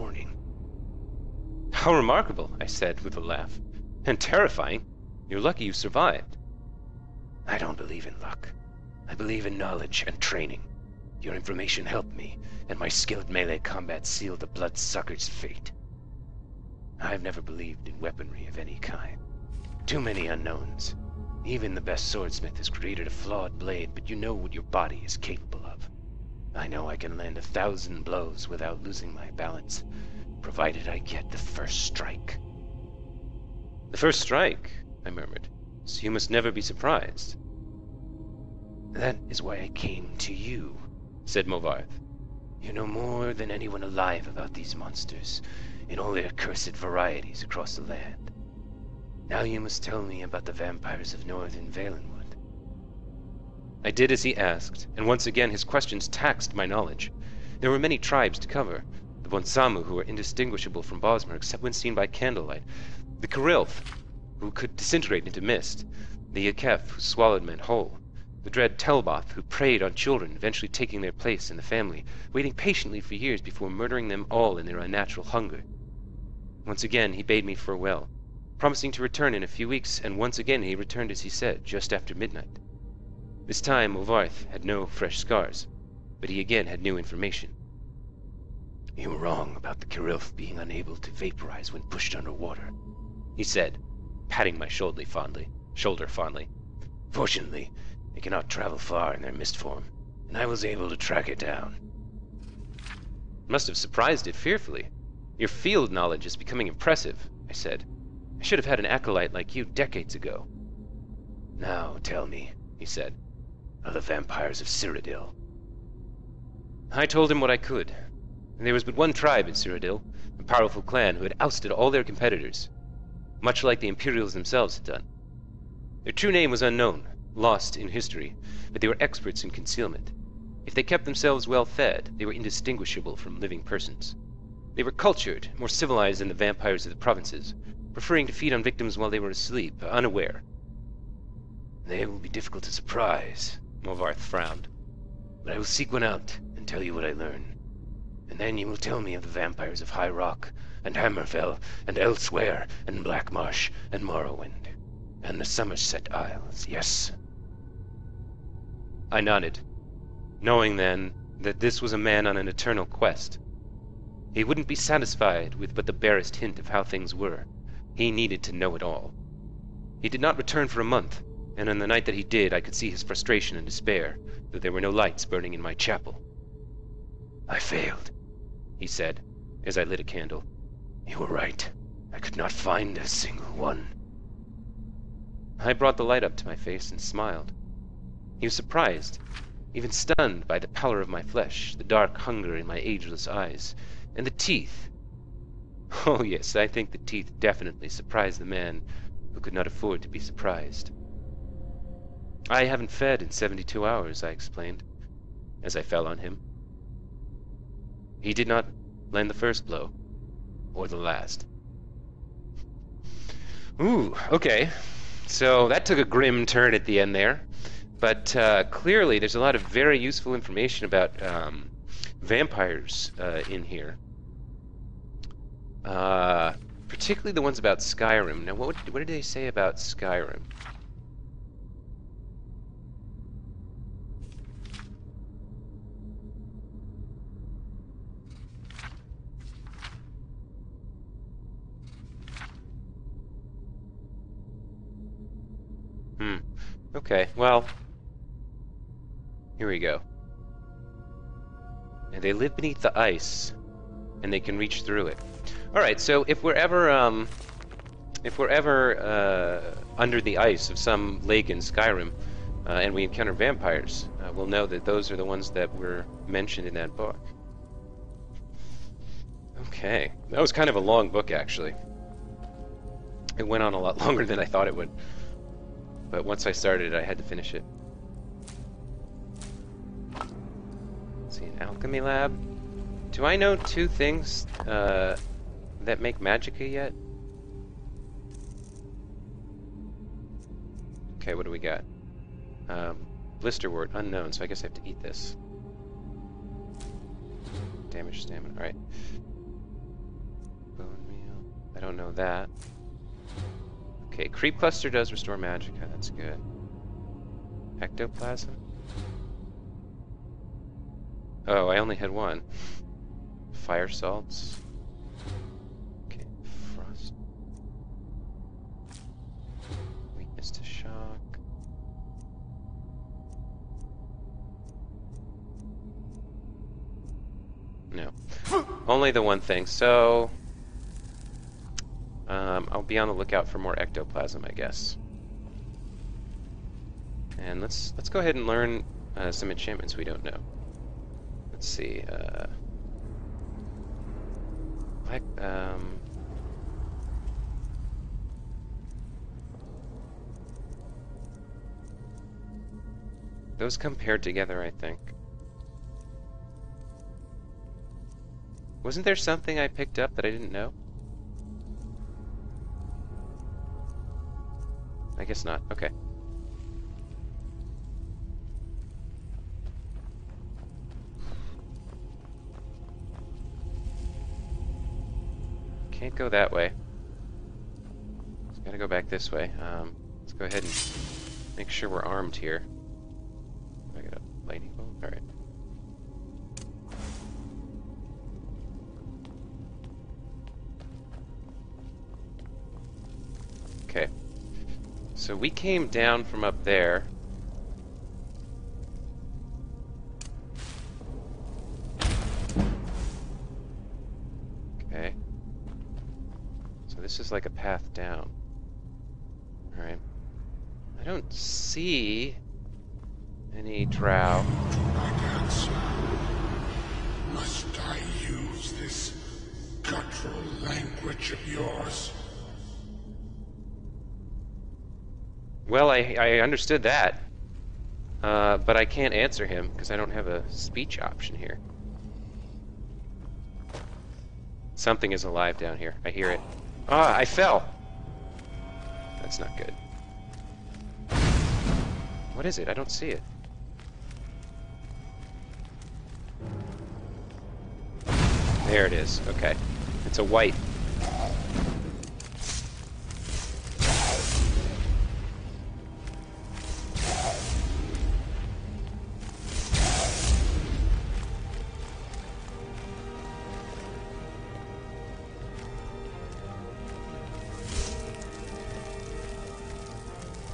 warning. How remarkable, I said with a laugh. And terrifying. You're lucky you survived. I don't believe in luck. I believe in knowledge and training. Your information helped me, and my skilled melee combat sealed the bloodsucker's fate. I've never believed in weaponry of any kind. Too many unknowns. Even the best swordsmith has created a flawed blade, but you know what your body is capable of. I know I can land 1,000 blows without losing my balance, provided I get the first strike. The first strike, I murmured. So you must never be surprised. That is why I came to you, said Movarth. You know more than anyone alive about these monsters, in all their cursed varieties across the land. Now you must tell me about the vampires of northern Valenwood. I did as he asked, and once again his questions taxed my knowledge. There were many tribes to cover. The Bonsamu, who were indistinguishable from Bosmer except when seen by candlelight. The Kirilth, who could disintegrate into mist. The Yakef, who swallowed men whole. The dread Telboth, who preyed on children, eventually taking their place in the family, waiting patiently for years before murdering them all in their unnatural hunger. Once again he bade me farewell, promising to return in a few weeks, and once again he returned as he said, just after midnight. This time Movarth had no fresh scars, but he again had new information. You were wrong about the Kirilth being unable to vaporize when pushed underwater, he said, patting my shoulder fondly. Fortunately, they cannot travel far in their mist form, and I was able to track it down. Must have surprised it fearfully. Your field knowledge is becoming impressive, I said. I should have had an acolyte like you decades ago. Now tell me, he said, of the vampires of Cyrodiil. I told him what I could. There was but one tribe in Cyrodiil, a powerful clan who had ousted all their competitors, much like the Imperials themselves had done. Their true name was unknown, lost in history, but they were experts in concealment. If they kept themselves well fed, they were indistinguishable from living persons. They were cultured, more civilized than the vampires of the provinces, preferring to feed on victims while they were asleep, unaware. They will be difficult to surprise, Movarth frowned. But I will seek one out and tell you what I learn. And then you will tell me of the vampires of High Rock, and Hammerfell, and Elsewhere, and Black Marsh, and Morrowind, and the Somerset Isles, yes? I nodded, knowing then that this was a man on an eternal quest. He wouldn't be satisfied with but the barest hint of how things were. He needed to know it all. He did not return for a month, and on the night that he did, I could see his frustration and despair, though there were no lights burning in my chapel. I failed, he said, as I lit a candle. You were right. I could not find a single one. I brought the light up to my face and smiled. He was surprised, even stunned by the pallor of my flesh, the dark hunger in my ageless eyes, and the teeth. Oh yes, I think the teeth definitely surprised the man who could not afford to be surprised. I haven't fed in 72 hours, I explained, as I fell on him. He did not land the first blow, or the last. Ooh, okay. So that took a grim turn at the end there. But clearly there's a lot of very useful information about vampires in here. Particularly the ones about Skyrim. Now, what did they say about Skyrim? Okay, well, here we go. And they live beneath the ice, and they can reach through it. Alright, so if we're ever under the ice of some lake in Skyrim, and we encounter vampires, we'll know that those are the ones that were mentioned in that book. Okay, that was kind of a long book, actually. It went on a lot longer than I thought it would. But once I started, I had to finish it. Let's see, an alchemy lab. Do I know two things that make magicka yet? Okay, what do we got? Blisterwort, unknown, so I guess I have to eat this. Damage stamina, alright. don't know that. Okay, creep cluster does restore magicka. That's good. Ectoplasm. Oh, I only had one. Fire salts. Okay, frost. Weakness to shock. No. Only the one thing. So I'll be on the lookout for more ectoplasm, I guess. And let's go ahead and learn some enchantments we don't know. Let's see. Black. Those come paired together, I think. Wasn't there something I picked up that I didn't know? I guess not. Okay. Can't go that way. Just gotta go back this way. Let's go ahead and make sure we're armed here. I got a lightning bolt? Alright. Okay. So we came down from up there. Okay. So this is like a path down. Alright. I don't see any drow. Must I use this guttural language of yours? Well, I understood that. But I can't answer him because I don't have a speech option here. Something is alive down here. I hear it. Ah, I fell! That's not good. What is it? I don't see it. There it is. Okay. It's a white.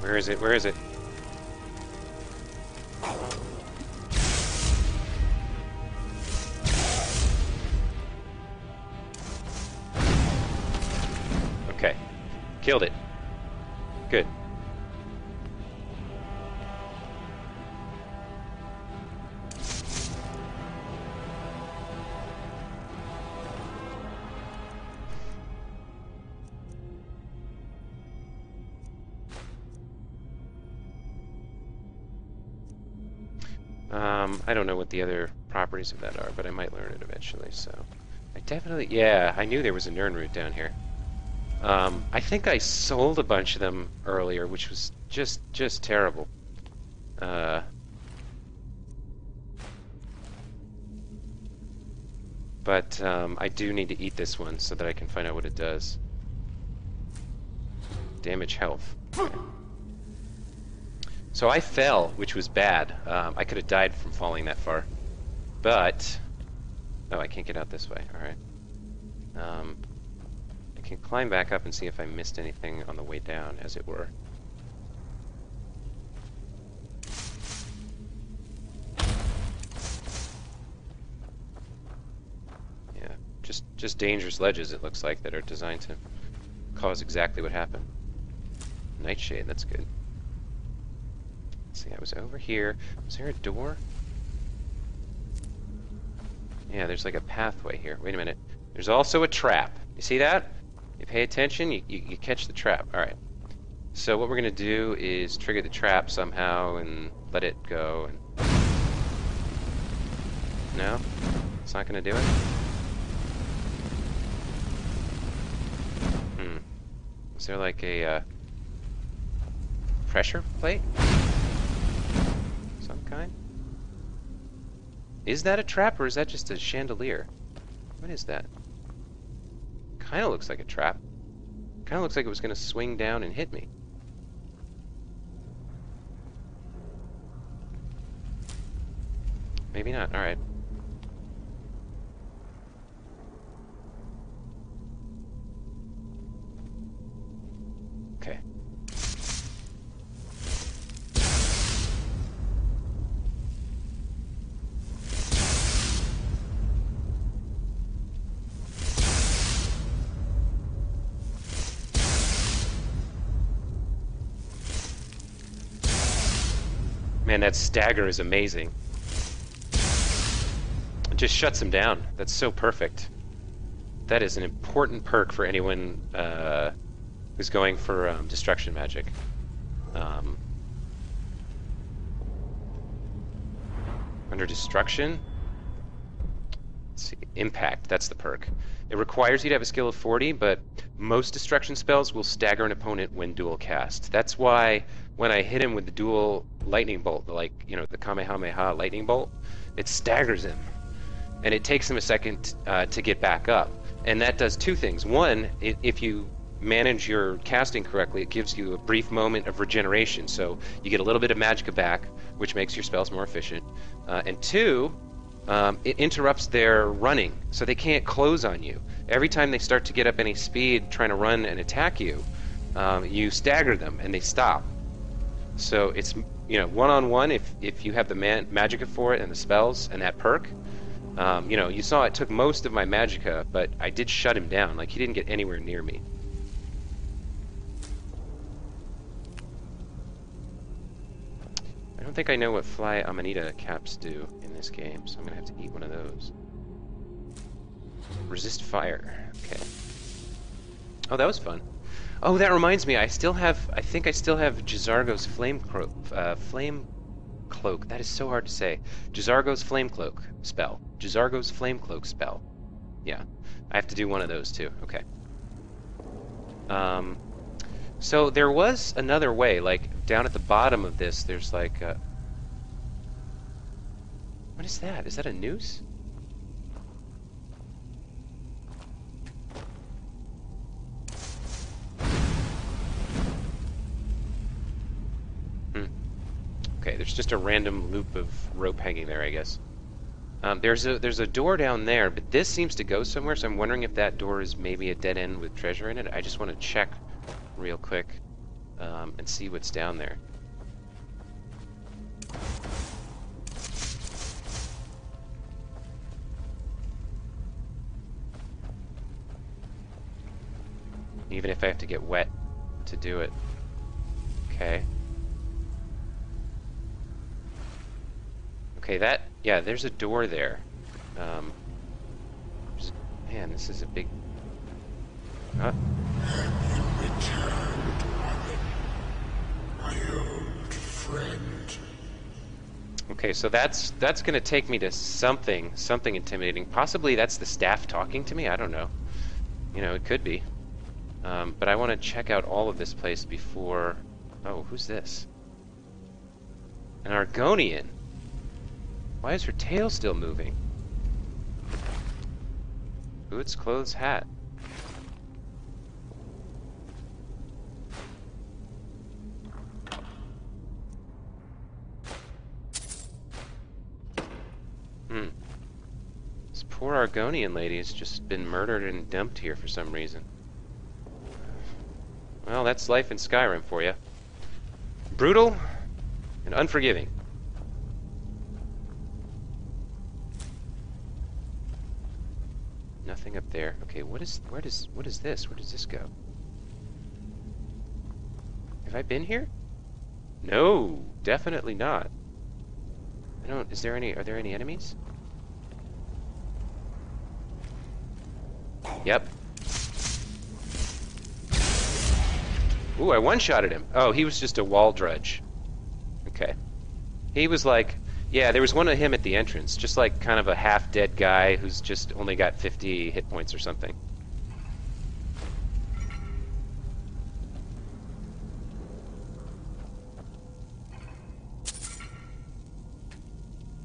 Where is it? Where is it? Okay. Killed it. Good. I don't know what the other properties of that are, but I might learn it eventually, so... I definitely... Yeah, I knew there was a Nern root down here. I think I sold a bunch of them earlier, which was just terrible. But I do need to eat this one so that I can find out what it does. Damage health. Okay. So I fell, which was bad. I could have died from falling that far. But... Oh, I can't get out this way. Alright. I can climb back up and see if I missed anything on the way down, as it were. Yeah, just dangerous ledges, it looks like, that are designed to cause exactly what happened. Nightshade, that's good. See, I was over here. Was there a door? Yeah, there's like a pathway here. Wait a minute. There's also a trap. You see that? You pay attention, you catch the trap. Alright. So what we're going to do is trigger the trap somehow and let it go. And no? It's not going to do it? Is there like a pressure plate? Some kind? Is that a trap or is that just a chandelier? What is that? Kinda looks like a trap. Kind of looks like it was going to swing down and hit me. Maybe not. All right. Okay. Man, that stagger is amazing. It just shuts him down. That's so perfect. That is an important perk for anyone who's going for destruction magic. Under destruction, let's see, impact, that's the perk. It requires you to have a skill of 40, but most destruction spells will stagger an opponent when dual cast. That's why when I hit him with the dual lightning bolt, the Kamehameha lightning bolt, it staggers him. And it takes him a second to get back up. And that does two things. One, if you manage your casting correctly, it gives you a brief moment of regeneration. So you get a little bit of magicka back, which makes your spells more efficient. And two, it interrupts their running, so they can't close on you. Every time they start to get up any speed trying to run and attack you, you stagger them and they stop. So it's, one-on-one if you have the magicka for it and the spells and that perk. You saw it took most of my magicka, but I did shut him down. Like, he didn't get anywhere near me. I don't think I know what Fly Amanita caps do in this game, so I'm gonna have to eat one of those. Resist fire. Okay. Oh, that was fun. Oh, that reminds me. I think I still have Jizargo's flame cloak. That is so hard to say. Jizargo's flame cloak spell. Jizargo's flame cloak spell. Yeah, I have to do one of those too. Okay. So there was another way. Like down at the bottom of this, there's like a... What is that? Is that a noose? Okay, there's just a random loop of rope hanging there, I guess. There's a door down there, but this seems to go somewhere, so I'm wondering if that door is maybe a dead end with treasure in it. I just want to check real quick and see what's down there. Even if I have to get wet to do it. Okay. Okay, yeah, there's a door there. Man, this is a big... Have you returned, Robin? My old friend. Okay, so that's gonna take me to something intimidating. Possibly that's the staff talking to me, I don't know. It could be. But I want to check out all of this place before... Oh, who's this? An Argonian. Why is her tail still moving? Boots, clothes, hat. This poor Argonian lady has just been murdered and dumped here for some reason. Well, that's life in Skyrim for you. Brutal and unforgiving. Nothing up there. Okay, what is this? Where does this go? Have I been here? No, definitely not. Are there any enemies? Yep. Ooh, I one-shotted him. Oh, he was just a wall drudge. Okay. He was like... Yeah, there was one of him at the entrance. Just like kind of a half-dead guy who's just only got 50 hit points or something.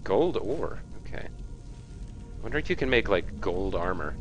Gold ore. Okay. Wonder if you can make, like, gold armor.